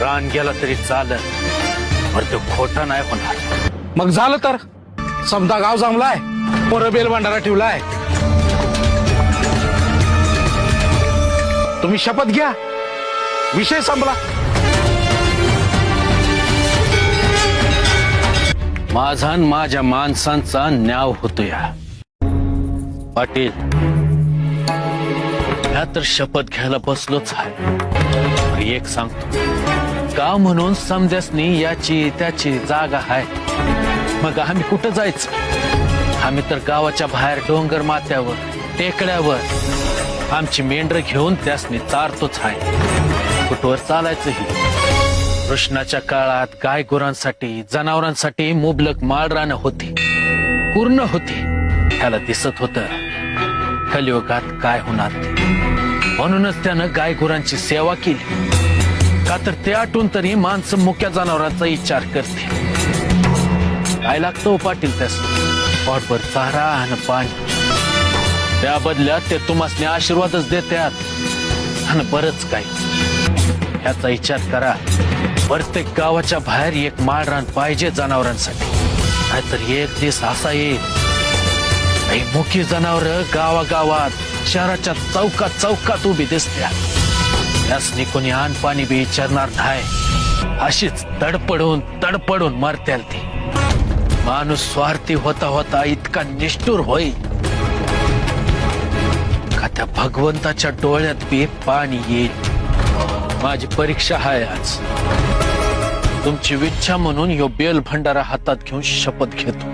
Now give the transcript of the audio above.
प्राण गेला तरी चालत, पण तो खोटा नाही होणार. मग झालं तर समजा गाव जमलाय, पोरं बेल भंडारा ठेवलाय. तुम्ही शपथ घ्या, विषय संपला. माझा आणि माझ्या माणसांचा न्याव होतोया. पाटील, ह्या तर शपथ घ्यायला बसलोच आहे. एक सांगतो, गाव म्हणून समजसनी याची त्याची जागा आहे. मग आम्ही कुठं जायचं? आम्ही तर गावाच्या बाहेर डोंगर माथ्यावर टेकड्यावर आमची मेंढर घेऊन त्यासनी चारतोच आहे. कुठवर चालायचं ही? कृष्णाच्या काळात गाय गुरांसाठी जनावरांसाठी मुबलक माळरानं होती, पूर्ण होती. त्याला दिसत होतं कलियुगात काय होणार ते. म्हणूनच त्यानं गाय गुरांची सेवा केली. का तर ते आठवून तरी माणसं मुक्या जनावरांचा विचार करते. काय लागतो पाटील त्यास? पोटभर चारा आणि पाणी. त्या बदल्यात ते तुम्हासने आशीर्वादच देतात आणि बरंच काही. ह्याचा विचार करा. प्रत्येक गावाच्या बाहेर एक माळरान पाहिजे जनावरांसाठी. नाहीतर एक दिवस असा येईल, काही मुकी जनावर गावागावात शहराच्या चौकात चौकात उभी दिसत्या. त्यासनी कोणी अन्न पाणी बी विचारणार नाही. अशीच तडपडून तडपडून मरत्याल ती. माणूस स्वार्थी होता होता इतका निष्ठुर होईल का त्या भगवंताच्या डोळ्यात बी पाणी येईल. माझी परीक्षा आहे आज. तुमची इच्छा म्हणून यो बेल भंडारा हातात घेऊन शपथ घेतो.